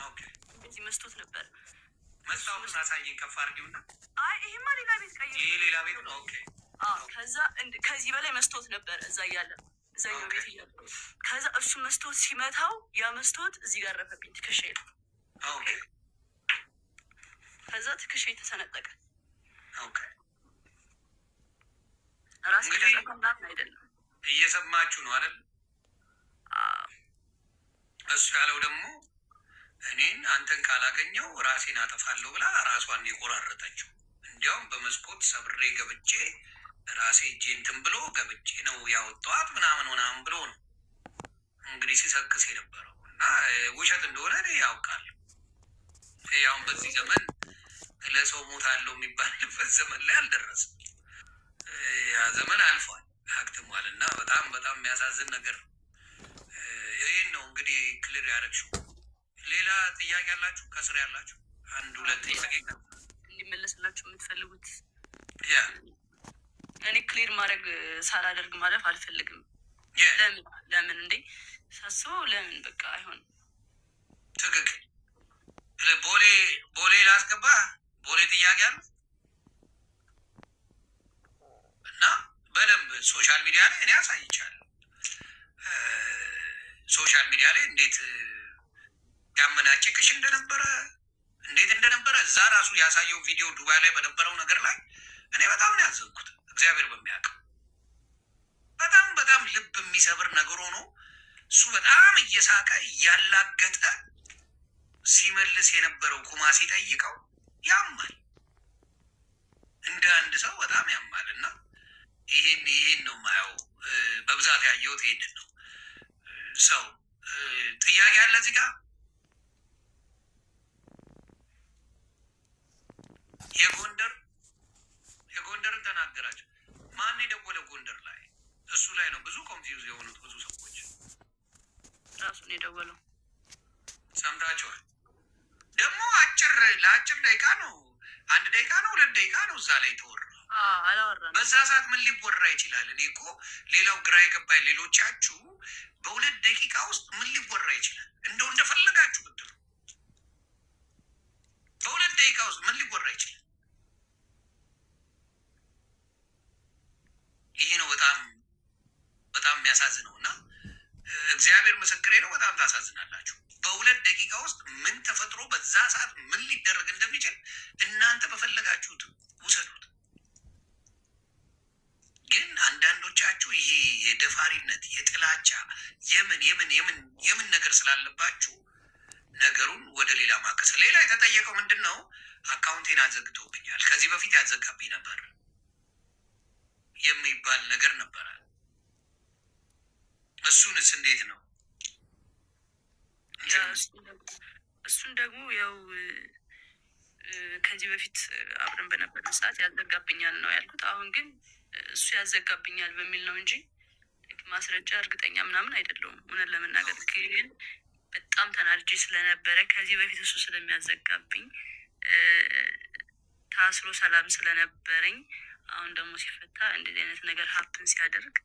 ኦኬ እንደዚህ መስቶት ነበር። መስታወቱን አሳየኝ ከፍ አድርጊውና። አይ ይሄማ ሌላ ቤት ቀይ ይሄ ሌላ ቤት ነው። ኦኬ ከዛ ከዚህ በላይ መስቶት ነበር እዛ እያለ እዛኛው ቤት እያለ ከዛ እሱ መስቶት ሲመታው ያ መስቶት እዚህ ጋር ረፈብኝ ትከሻዬ ነው። ኦኬ ከዛ ትከሻዬ ተሰነጠቀ። ኦኬ ራስ ከዳቀም አይደለም እየሰማችሁ ነው አይደል? እሱ ያለው ደግሞ እኔን አንተን ካላገኘው ራሴን አጠፋለሁ ብላ ራሷን የቆራረጠችው። እንዲያውም በመስኮት ሰብሬ ገብቼ ራሴ እጄንትን ብሎ ገብቼ ነው ያወጣኋት ምናምን ብሎ ነው እንግዲህ ሲሰክስ የነበረው እና ውሸት እንደሆነ እኔ ያውቃል። ያውን በዚህ ዘመን ለሰው ሞታለሁ የሚባልበት ዘመን ላይ አልደረስም። ያ ዘመን አልፏል፣ አክትሟል። እና በጣም በጣም የሚያሳዝን ነገር ነው። ይህን ነው እንግዲህ ክሊር ያደረግሽው። ሌላ ጥያቄ ያላችሁ ከስር ያላችሁ አንድ ሁለት ጥያቄ እንዲመለስላችሁ የምትፈልጉት? ያ እኔ ክሊር ማድረግ ሳላደርግ ማለፍ አልፈልግም። ለምን እንዴ ሳስበው ለምን በቃ አይሆን። ትክክል። ቦሌ ላስገባ ቦሌ ጥያቄ አለ እና በደንብ ሶሻል ሚዲያ ላይ እኔ አሳይቻለሁ። ሶሻል ሚዲያ ላይ እንዴት ያመናጭቅሽ እንደነበረ እዛ ራሱ ያሳየው ቪዲዮ ዱባይ ላይ በነበረው ነገር ላይ እኔ በጣም ነው ያዘንኩት። እግዚአብሔር በሚያውቀው በጣም በጣም ልብ የሚሰብር ነገር ሆኖ እሱ በጣም እየሳቀ እያላገጠ ሲመልስ የነበረው ኩማ ሲጠይቀው ያማል፣ እንደ አንድ ሰው በጣም ያማል። እና ይሄን ነው የማየው በብዛት ያየሁት ይሄንን ነው። ሰው ጥያቄ አለ እዚህ ጋር የጎንደርን ተናገራቸው። ማን የደወለ ጎንደር ላይ? እሱ ላይ ነው ብዙ ኮንፊውዝ የሆኑት ብዙ ሰዎች። ራሱን የደወለው ሰምታችኋል። ደግሞ ለአጭር ደቂቃ ነው፣ 1 ደቂቃ ነው 2 ደቂቃ ነው እዛ ላይ ተወራ። በዛ ሰዓት ምን ሊወራ ይችላል? እኔ እኮ ሌላው ግራ የገባኝ ሌሎቻችሁ በ2 ደቂቃ ውስጥ ምን ሊወራ ይችላል? እንደው እንደፈለጋችሁ ብትሉ በ2 ደቂቃ ውስጥ ምን ሊወራ ይችላል? ይሄ ነው በጣም በጣም የሚያሳዝነው። እና እግዚአብሔር ምስክሬ ነው፣ በጣም ታሳዝናላችሁ። በ2 ደቂቃ ውስጥ ምን ተፈጥሮ በዛ ሰዓት ምን ሊደረግ እንደሚችል እናንተ በፈለጋችሁት ውሰዱት። ግን አንዳንዶቻችሁ ይሄ የደፋሪነት የጥላቻ የምን ነገር ስላለባችሁ ነገሩን ወደ ሌላ ማቀሰ። ሌላ የተጠየቀው ምንድን ነው? አካውንቴን አዘግቶብኛል፣ ከዚህ በፊት ያዘጋብኝ ነበር የሚባል ነገር ነበረ። እሱንስ እንዴት ነው? እሱን ደግሞ ያው ከዚህ በፊት አብረን በነበረን ሰዓት ያዘጋብኛል ነው ያልኩት። አሁን ግን እሱ ያዘጋብኛል በሚል ነው እንጂ ማስረጃ እርግጠኛ ምናምን አይደለውም። እውነት ለመናገር ግን በጣም ተናድጄ ስለነበረ ከዚህ በፊት እሱ ስለሚያዘጋብኝ ታስሮ ሰላም ስለነበረኝ አሁን ደግሞ ሲፈታ እንደዚህ አይነት ነገር ሀፕን ሲያደርግ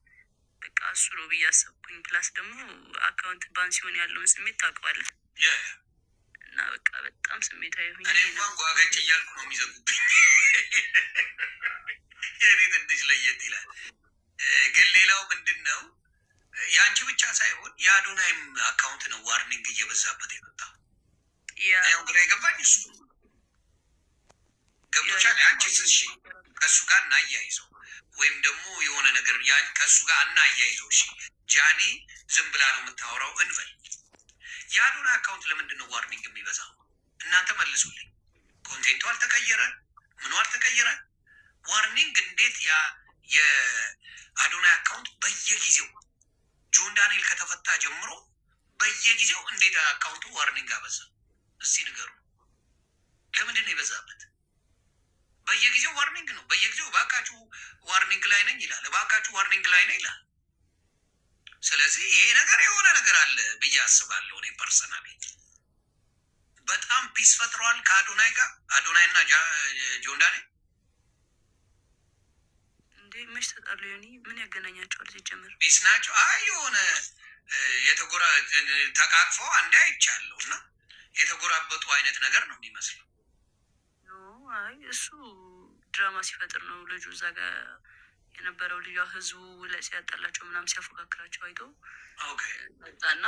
በቃ እሱ ነው ብዬ አሰብኩኝ። ፕላስ ደግሞ አካውንት ባን ሲሆን ያለውን ስሜት ታውቀዋለህ። እና በቃ በጣም ስሜታዊ ሆኜ እኔ እንኳን ጓገጭ እያልኩ ነው የሚዘጉብኝ። የኔ ትንሽ ለየት ይላል። ግን ሌላው ምንድን ነው የአንቺ ብቻ ሳይሆን የአዶናይም አካውንት ነው ዋርኒንግ እየበዛበት የመጣው። ያው ግራ የገባኝ እሱ ገብቶሻል። አንቺ ስሽ ከእሱ ጋር እናያይዘው ወይም ደግሞ የሆነ ነገር ከእሱ ጋር እናያይዘው። እሺ ጃኒ ዝም ብላ ነው የምታወራው እንበል። የአዶናይ አካውንት ለምንድን ነው ዋርኒንግ የሚበዛው? እናንተ መልሱልኝ። ኮንቴንቱ አልተቀየረ፣ ምኑ አልተቀየረ። ዋርኒንግ እንዴት የአዶናይ አካውንት በየጊዜው ጆን ዳንኤል ከተፈታ ጀምሮ በየጊዜው እንዴት አካውንቱ ዋርኒንግ አበዛ? እስቲ ንገሩ። ለምንድን ነው የበዛበት? በየጊዜው ዋርኒንግ ነው። በየጊዜው እባካችሁ ዋርኒንግ ላይ ነኝ ይላል፣ እባካችሁ ዋርኒንግ ላይ ነኝ ይላል። ስለዚህ ይሄ ነገር የሆነ ነገር አለ ብዬ አስባለሁ። እኔ ፐርሰናሊ በጣም ፒስ ፈጥረዋል ከአዶናይ ጋር። አዶናይ እና ጆን ዳንኤል እንዴ መች ተጣሉ? ዮኒ ምን ያገናኛቸዋል? ሲጀምር ፒስ ናቸው። አይ የሆነ ተቃቅፈው አንዴ አይቻለሁ እና ያበጡ አይነት ነገር ነው የሚመስለው። አይ እሱ ድራማ ሲፈጥር ነው። ልጁ እዛ ጋር የነበረው ልጅ ህዝቡ ላይ ሲያጠላቸው ምናምን ሲያፎካክራቸው አይቶ መጣና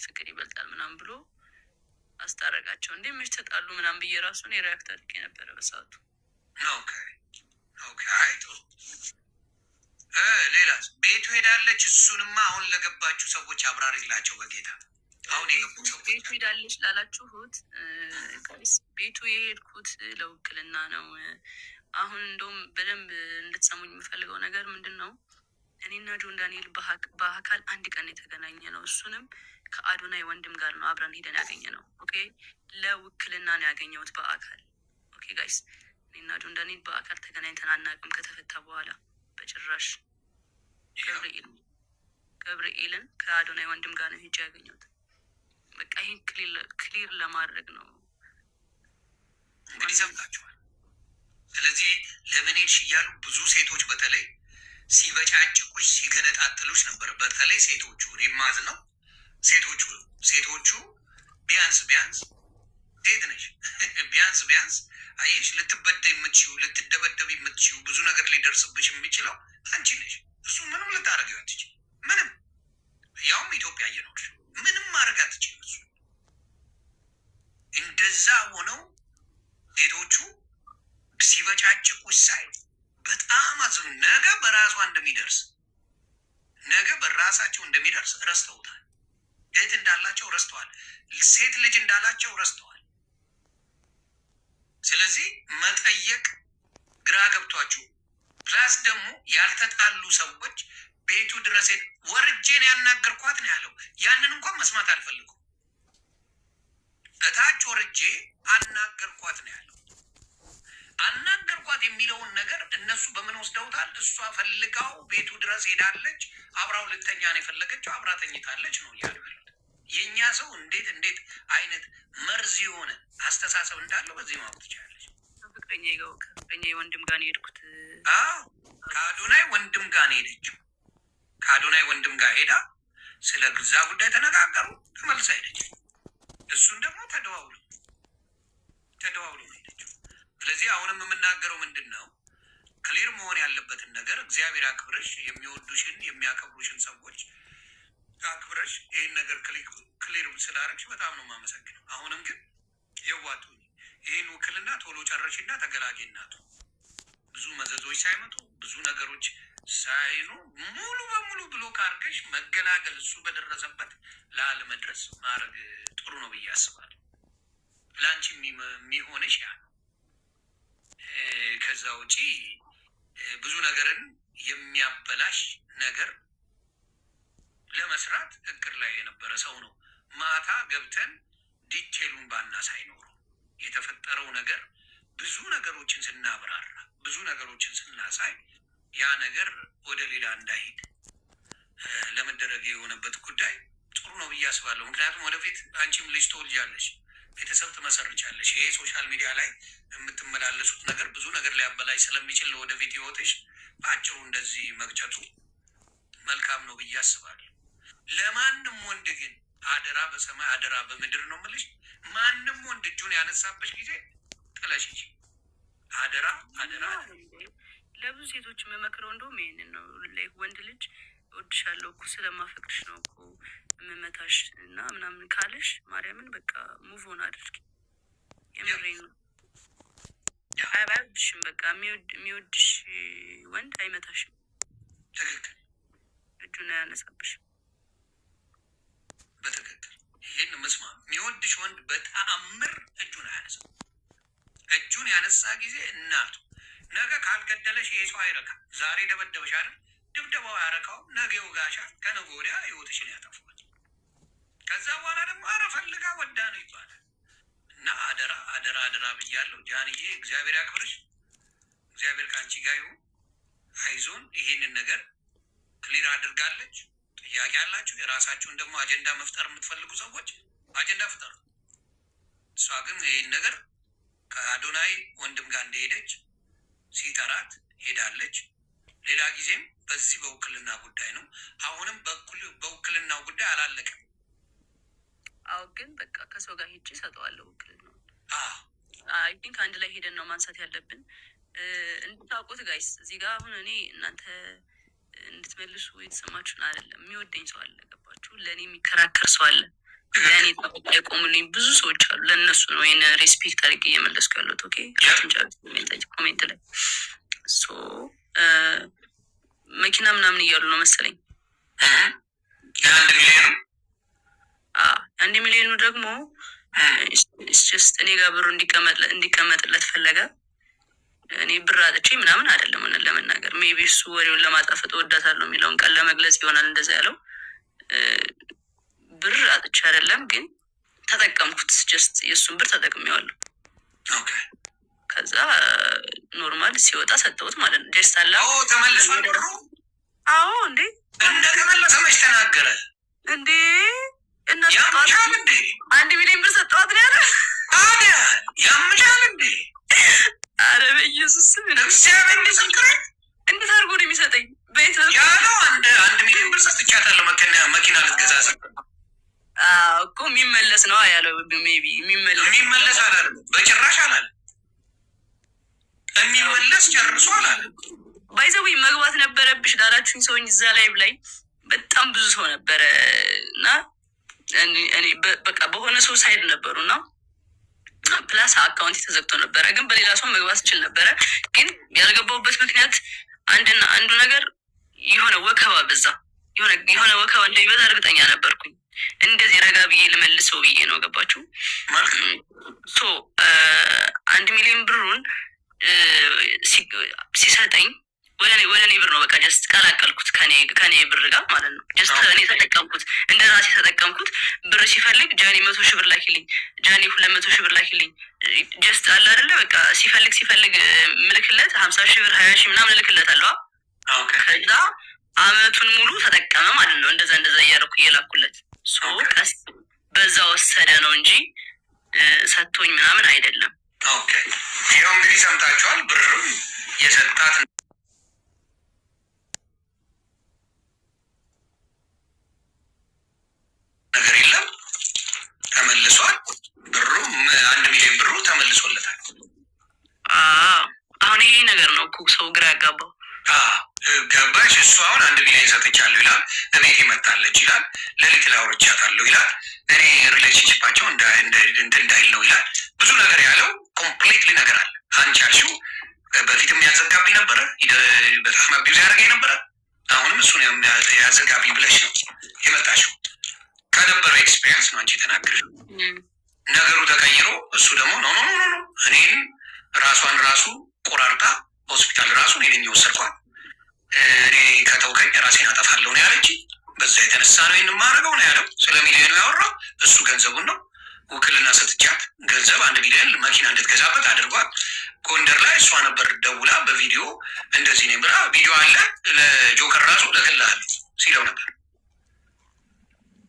ፍቅር ይበልጣል ምናምን ብሎ አስታረቃቸው። እንዴ መች ተጣሉ ምናምን ብዬ ራሱን የሪያክት አድርጌ ነበረ በሰዓቱ። አይ ጥሩ። ሌላ ቤቱ ሄዳለች። እሱንማ አሁን ለገባችሁ ሰዎች አብራሪላቸው በጌታ። አሁን የገቡ ሰዎች ቤቱ ሄዳለች ላላችሁት ቤቱ የሄድኩት ለውክልና ነው። አሁን እንደውም በደንብ እንድትሰሙኝ የምፈልገው ነገር ምንድን ነው? እኔና ጆን ዳንኤል በአካል አንድ ቀን የተገናኘ ነው። እሱንም ከአዶናይ ወንድም ጋር ነው አብረን ሄደን ያገኘ ነው። ኦኬ ለውክልና ነው ያገኘሁት በአካል። ኦኬ ጋይስ፣ እኔና ጆን ዳንኤል በአካል ተገናኝተን አናውቅም ከተፈታ በኋላ በጭራሽ። ገብርኤልን ከአዶናይ ወንድም ጋር ነው ሄጄ ያገኘሁት። በቃ ይህን ክሊር ለማድረግ ነው። እንግዲህ ሰምታችኋል። ስለዚህ ለምን ሄድሽ እያሉ ብዙ ሴቶች በተለይ ሲበጫጭቁሽ ሲገነጣጥሉሽ ነበር። በተለይ ሴቶቹ ሪማዝ ነው ሴቶቹ ቢያንስ ሴት ነሽ ቢያንስ አየሽ፣ ልትበደ የምትችው ልትደበደብ የምትችው ብዙ ነገር ሊደርስብሽ የሚችለው አንቺ ነሽ። እሱ ምንም ልታደርገው አትችይም። ምንም ያውም ኢትዮጵያ እየኖርሽ ምንም ማድረግ አትችይም። እሱ እንደዛ ሆነው ሴቶቹ ሲበጫጭቁሽ ሳይ በጣም አዝኑ። ነገ በራሳቸው እንደሚደርስ ረስተውታል። እህት እንዳላቸው ረስተዋል። ሴት ልጅ እንዳላቸው ረስተዋል። ስለዚህ መጠየቅ ግራ ገብቷችሁ፣ ፕላስ ደግሞ ያልተጣሉ ሰዎች ቤቱ ድረስ ወርጄን ያናገርኳት ነው ያለው። ያንን እንኳን መስማት አልፈልጉም። እታች ወርጄ አናገርኳት ነው ያለው። አናገርኳት የሚለውን ነገር እነሱ በምን ወስደውታል? እሷ ፈልጋው ቤቱ ድረስ ሄዳለች፣ አብራው ልተኛ ነው የፈለገችው፣ አብራ ተኝታለች ነው እያሉ ያሉት። የእኛ ሰው እንዴት አይነት መርዝ የሆነ አስተሳሰብ እንዳለው በዚህ ማወቅ ትችላለች። ከፍቅረኛ ወንድም ጋር ነው የሄድኩት። ከአዶናይ ወንድም ጋር ነው የሄደችው። ከአዶናይ ወንድም ጋር ሄዳ ስለ ግዛ ጉዳይ ተነጋገሩ፣ ተመልሳ ሄደች። እሱን ደግሞ ተደዋውሎ ነው ሄደችው። ስለዚህ አሁንም የምናገረው ምንድን ነው? ክሊር መሆን ያለበትን ነገር እግዚአብሔር አክብረሽ የሚወዱሽን የሚያከብሩሽን ሰዎች አክብረሽ ይህን ነገር ክሊር ስላደረግሽ በጣም ነው የማመሰግነው። አሁንም ግን የዋጡ ይህን ውክልና ቶሎ ጨረሽና ተገላጌ እናቱ ብዙ መዘዞች ሳይመጡ ብዙ ነገሮች ሳይኑ ሙሉ በሙሉ ብሎ ካርገሽ መገላገል እሱ በደረሰበት ላለመድረስ ማድረግ ጥሩ ነው ብዬ አስባለሁ። ለአንቺ የሚሆንሽ ያ ነው። ከዛ ውጪ ብዙ ነገርን የሚያበላሽ ነገር ለመስራት እቅድ ላይ የነበረ ሰው ነው። ማታ ገብተን ዲቴሉን ባናሳይ ኖሮ የተፈጠረው ነገር ብዙ ነገሮችን ስናብራራ ብዙ ነገሮችን ስናሳይ ያ ነገር ወደ ሌላ እንዳይሄድ ለመደረግ የሆነበት ጉዳይ ጥሩ ነው ብዬ አስባለሁ። ምክንያቱም ወደፊት አንቺም ልጅ ትወልጃለሽ፣ ቤተሰብ ትመሰርቻለሽ። ይሄ ሶሻል ሚዲያ ላይ የምትመላለሱት ነገር ብዙ ነገር ሊያበላሽ ስለሚችል ለወደፊት ህይወትሽ በአጭሩ እንደዚህ መግጨቱ መልካም ነው ብዬ አስባለሁ። ለማንም ወንድ ግን አደራ በሰማይ አደራ በምድር ነው የምልሽ። ማንም ወንድ እጁን ያነሳበሽ ጊዜ ጥለሽ እንጂ አደራ። ለብዙ ሴቶች የምመክረው እንደውም ይሄንን ነው። ወንድ ልጅ እወድሻለሁ እኮ ስለማፈቅድሽ ነው እኮ የምመታሽ እና ምናምን ካለሽ ማርያምን በቃ ሙቭ ኦን አድርጊ። የምሬን ነው። አይወድሽም። በቃ የሚወድሽ ወንድ አይመታሽም። ትክክል። እጁን አያነሳብሽም። በትክክል ይህን መስማ። የሚወድሽ ወንድ በተአምር እጁን አያነሳም። እጁን ያነሳ ጊዜ እናቱ ነገ ካልገደለሽ ይሄ ሰው አይረካም። ዛሬ ደበደበሽ አይደል? ድብደባው ያረካው ነገ ይወጋሻል። ከነገ ወዲያ ህይወትሽን ያጠፋል። ከዛ በኋላ ደግሞ አረ ፈልጋ ወዳ ነው ይባላል። እና አደራ ብያለሁ። ጃንዬ እግዚአብሔር ያክብርሽ። እግዚአብሔር ከአንቺ ጋር ይሁን። አይዞን። ይሄንን ነገር ክሊር አድርጋለች። ጥያቄ ያላችሁ የራሳችሁን ደግሞ አጀንዳ መፍጠር የምትፈልጉ ሰዎች አጀንዳ ፍጠሩ። እሷ ግን ይህን ነገር ከአዶናይ ወንድም ጋር እንደሄደች ሲጠራት ሄዳለች። ሌላ ጊዜም በዚህ በውክልና ጉዳይ ነው። አሁንም በውክልናው ጉዳይ አላለቀም። አዎ ግን በቃ ከሰው ጋር ሄጄ እሰጠዋለሁ ውክልና። አይ ቲንክ አንድ ላይ ሄደን ነው ማንሳት ያለብን። እንድታውቁት ጋይስ እዚህ ጋር አሁን እኔ እናንተ እንድትመልሱ የተሰማችሁን አይደለም። የሚወደኝ ሰው አለ፣ ገባችሁ? ለእኔ የሚከራከር ሰው አለ፣ ለእኔ ጠበቃ የቆሙልኝ ብዙ ሰዎች አሉ። ለእነሱ ነው ይህን ሬስፔክት አድርጌ እየመለስኩ ያለሁት። ኦኬ ኮሜንት ላይ ሶ መኪና ምናምን እያሉ ነው መሰለኝ። አንድ ሚሊዮኑ ደግሞ ስ እኔ ጋር ብሩ እንዲቀመጥለት ፈለገ። እኔ ብር አጥቼ ምናምን አይደለም። ሆነን ለመናገር ሜቢ እሱ ወሬውን ለማጣፈጥ ወዳታለሁ የሚለውን ቃል ለመግለጽ ይሆናል እንደዛ ያለው። ብር አጥቼ አይደለም ግን ተጠቀምኩት። ጀስት የእሱን ብር ተጠቅሜዋለሁ። ከዛ ኖርማል ሲወጣ ሰጠሁት ማለት ነው። ጀስት አላ ተመልሷል ብሩ። አዎ እንዴ እንደተመለሰ መች ተናገረ እንዴ? እና እንዴ 1 ሚሊዮን ብር ሰጠዋት ነው ያለ። ታዲያ ያምሻል እንዴ? አረ በኢየሱስ ስም እግዚአብሔር ምስክሬ። እንዴት አድርጎ ነው የሚሰጠኝ? ቤት ያለው 1 ሚሊዮን ብር ሰጥቻታለሁ መኪና ልትገዛ እኮ የሚመለስ ነው ያለው። ሜቢ የሚመለስ አላለም፣ በጭራሽ አላለም። የሚመለስ ጨርሶ አላለም። ባይዘዊ መግባት ነበረብሽ ላላችሁኝ ሰውኝ እዛ ላይ በጣም ብዙ ሰው ነበረ እና እኔ በቃ በሆነ ሰው ሳይድ ነበሩ እና ፕላስ አካውንት ተዘግቶ ነበረ። ግን በሌላ ሰው መግባት ይችል ነበረ። ግን ያልገባሁበት ምክንያት አንዱ ነገር የሆነ ወከባ በዛ፣ የሆነ ወከባ እንደሚበዛ እርግጠኛ ነበርኩኝ። እንደዚህ ረጋ ብዬ ልመልሰው ብዬ ነው። ገባችሁ? ሶ 1 ሚሊዮን ብሩን ሲሰጠኝ ወደ እኔ ብር ነው በቃ ጀስት ቀላቀልኩት ከኔ ብር ጋር ማለት ነው። ጀስት እኔ ተጠቀምኩት፣ እንደ ራሴ ተጠቀምኩት። ብር ሲፈልግ ጃኒ 100 ሺህ ብር ላኪልኝ፣ ጃኒ 200 ሺህ ብር ላኪልኝ። ጀስት አለ አይደለ በቃ ሲፈልግ ምልክለት 50 ሺህ ብር 20 ሺህ ምናምን እልክለት አለዋ። ከዛ አመቱን ሙሉ ተጠቀመ ማለት ነው። እንደዛ እያደረኩ እየላኩለት ቀስ በዛ ወሰደ ነው እንጂ ሰጥቶኝ ምናምን አይደለም። ኦኬ ይኸው እንግዲህ ሰምታችኋል። ብርም የሰጣት ነገር የለም፣ ተመልሷል። ብሩም 1 ሚሊዮን ብሩ ተመልሶለታል። አሁን ይሄ ነገር ነው እኮ ሰው ግራ ያጋባው። ገባሽ? እሱ አሁን 1 ሚሊዮን ሰጥቻለሁ ይላል፣ እቤት ይመጣለች ይላል፣ ሌሊት ላይ አውርቻታለሁ ይላል፣ እኔ ሪሌሽንሽፓቸው እንዳይል ነው ይላል። ብዙ ነገር ያለው ኮምፕሊትሊ ነገር አለ። አንቺ ያልሽው በፊትም ያዘጋብኝ ነበረ፣ በጣም አቢዩዝ ያደረገኝ ነበረ። አሁንም እሱን ያዘጋብኝ ብለሽ ነው የመጣሽው። ከነበረው ኤክስፔሪንስ ነው አንቺ የተናገርሽው። ነገሩ ተቀይሮ እሱ ደግሞ ኖ እኔን ራሱ ቆራርጣ ሆስፒታል ራሱ እኔ ነኝ የወሰድኳት፣ እኔ ከተውከኝ ራሴን አጠፋለሁ ነው ያለች። በዛ የተነሳ ነው ይህን ማድረገው ነው ያለው። ስለ ሚሊዮኑ ያወራው እሱ ገንዘቡን ነው። ውክልና ሰጥቻት ገንዘብ 1 ሚሊዮን መኪና እንድትገዛበት አድርጓል። ጎንደር ላይ እሷ ነበር ደውላ በቪዲዮ እንደዚህ ነኝ ብላ ቪዲዮ አለ ለጆከር ራሱ ልክልሃለሁ ሲለው ነበር።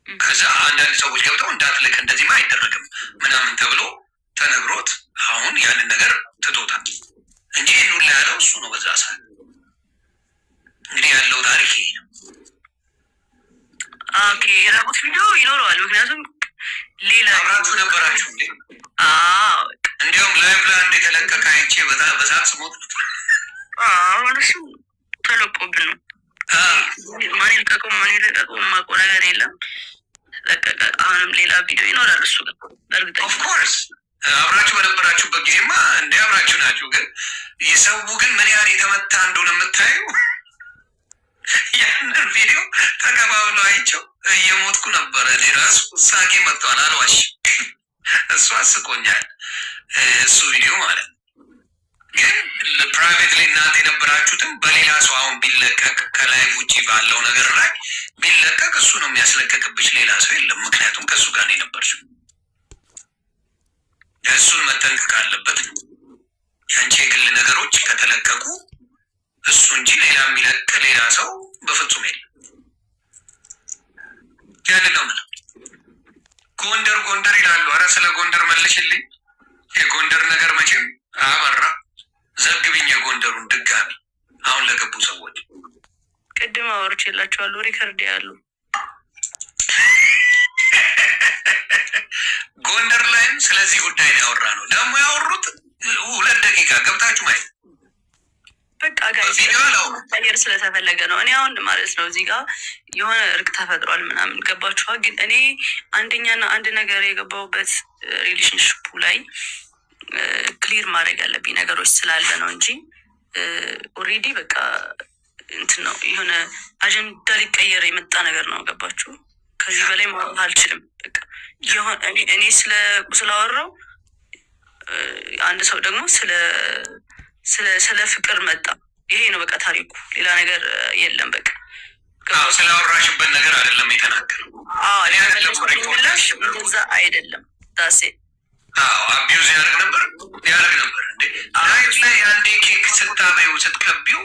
ከዛ አንዳንድ ሰዎች ገብተው እንዳትልክ እንደዚህማ አይደረግም ምናምን ተብሎ ተነግሮት አሁን ያንን ነገር ትቶታል እንጂ ይህን ሁላ ያለው እሱ ነው በዛ ሰዓት። እንግዲህ ያለው ታሪክ ይሄ ነው። የራቁት ቪዲዮ ይኖረዋል። ምክንያቱም ሌላ አብራችሁ ነበራችሁ እንዴ? እንዲሁም ላይቭ ላይ አንድ የተለቀቀ አይቼ በሳት ስሞት አሁን እሱ ተለቆብን ነው። ማን ይልቀቀው የማውቀው ነገር የለም። ለቀቀ። አሁንም ሌላ ቪዲዮ ይኖራል እሱ ጋር በእርግጠኛ ኦፍኮርስ አብራችሁ በነበራችሁበት ጊዜማ እንደ አብራችሁ ናችሁ። ግን የሰው ግን ምን ያህል የተመታ እንደሆነ የምታዩ ያንን ቪዲዮ ተቀባብሎ አይቼው እየሞትኩ ነበረ። እኔ ራሱ ሳቄ መጥቷል፣ አልዋሽ። እሱ አስቆኛል እሱ ቪዲዮ ማለት ነው። ግን ፕራይቬትሊ እናንተ የነበራችሁትም በሌላ ሰው አሁን ቢለቀቅ ከላይ ውጭ ባለው ነገር ላይ ቢለቀቅ እሱ ነው የሚያስለቀቅብሽ፣ ሌላ ሰው የለም። ምክንያቱም ከእሱ ጋር ነው የነበርሽው። እሱን መጠንቀቅ አለበት። የአንቺ የግል ነገሮች ከተለቀቁ እሱ እንጂ ሌላ የሚለቅ ሌላ ሰው በፍጹም የለም። ያንን ነው ምለው። ጎንደር ይላሉ። አረ ስለ ጎንደር መልሽልኝ። የጎንደር ነገር መቼም አበራ። ዘግብኝ የጎንደሩን ድጋሚ አሁን ለገቡ ሰዎች ቅድም አወርቼላችኋለሁ። ሪከርድ ያሉ ጎንደር ላይም ስለዚህ ጉዳይ ነው ያወራ ነው። ደግሞ ያወሩት 2 ደቂቃ ገብታችሁ ማየት በቃ ጋር ስለተፈለገ ነው። እኔ አሁን ማለት ነው እዚህ ጋር የሆነ እርቅ ተፈጥሯል ምናምን ገባችኋ? ግን እኔ አንደኛና አንድ ነገር የገባሁበት ሪሌሽንሽፑ ላይ ክሊር ማድረግ ያለብኝ ነገሮች ስላለ ነው እንጂ ኦልሬዲ በቃ እንትን ነው የሆነ አጀንዳ ሊቀየር የመጣ ነገር ነው። ገባችሁ? ከዚህ በላይ ማውራት አልችልም። በቃ እኔ ስላወራው አንድ ሰው ደግሞ ስለ ፍቅር መጣ። ይሄ ነው በቃ ታሪኩ፣ ሌላ ነገር የለም። በቃ ስላወራሽበት ነገር አይደለም የተናገረው። እንደዛ አይደለም ዳሴ አቢዩዝ ያደርግ ነበር እንዴ ላይፍ ላይ አንዴ ኬክ ስታበዩ ስትቀቢው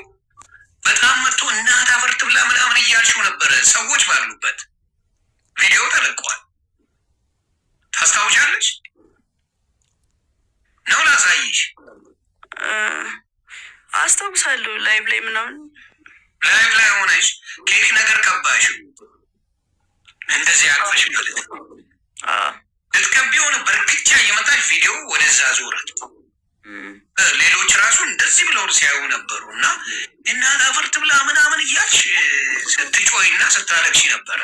በጣም መጥቶ እናት አፈርት ብላ ምናምን እያልሽው ነበረ። ሰዎች ባሉበት ቪዲዮ ተለቀዋል። ታስታውሻለች ነው? ላሳይሽ። አስታውሳለሁ። ላይቭ ላይ ምናምን ላይቭ ላይ ሆነሽ ኬክ ነገር ቀባሽ እንደዚህ አቅፈሽ ማለት ነው። ልትቀቢው ነበር ግቻ እየመጣች ቪዲዮ ወደዛ ዞረት። ሌሎች ራሱ እንደዚህ ብለው ሲያዩ ነበሩ እና እናት አፈርት ብላ ምናምን እያልሽ ስትጮይ እና ስታለቅሽ ነበረ።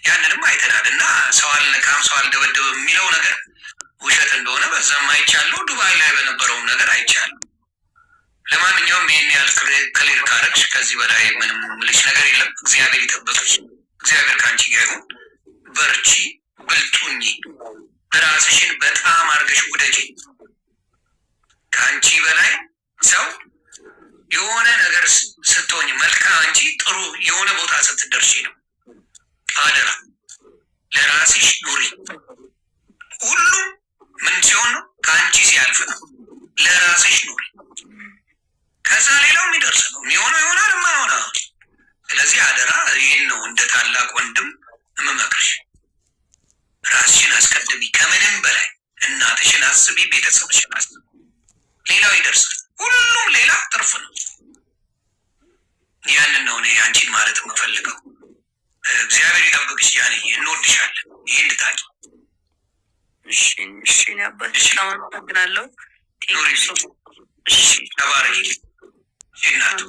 ያንንም አይተናል እና ሰው አልነካም ሰው አልደበደበም የሚለው ነገር ውሸት እንደሆነ በዛም አይቻለሁ። ዱባይ ላይ በነበረውም ነገር አይቻለሁ። ለማንኛውም ይህን ያህል ክሊር ካረግሽ ከዚህ በላይ ምንም ምልሽ ነገር የለም። እግዚአብሔር ይጠብቅሽ። እግዚአብሔር ከአንቺ ጋር ይሁን። በርቺ፣ ብልጡኝ፣ ራስሽን በጣም አርገሽ ውደጂ። ከአንቺ በላይ ሰው የሆነ ነገር ስትሆኝ መልካም እንጂ ጥሩ የሆነ ቦታ ስትደርሺ ነው። አደራ ለራስሽ ኑሪ። ሁሉም ምን ሲሆን ነው? ከአንቺ ሲያልፍ ነው። ለራስሽ ኑሪ። ከዛ ሌላው የሚደርስ ነው። የሚሆነው ይሆናል፣ የማይሆነ። ስለዚህ አደራ ይህን ነው እንደ ታላቅ ወንድም የምመክርሽ። ራስሽን አስቀድሚ። ከምንም በላይ እናትሽን አስቢ፣ ቤተሰብሽን አስቢ። ሌላው ይደርሳል። ሁሉም ሌላ ትርፍ ነው። ያንን ነው እኔ አንቺን ማለት የምፈልገው። እግዚአብሔር ይጠብቅሽ። ያኔ እንወድሻለን። ይህን ልታቂ። እሺ አባት በጣም አመሰግናለሁ። ተባረኪ እናቱ።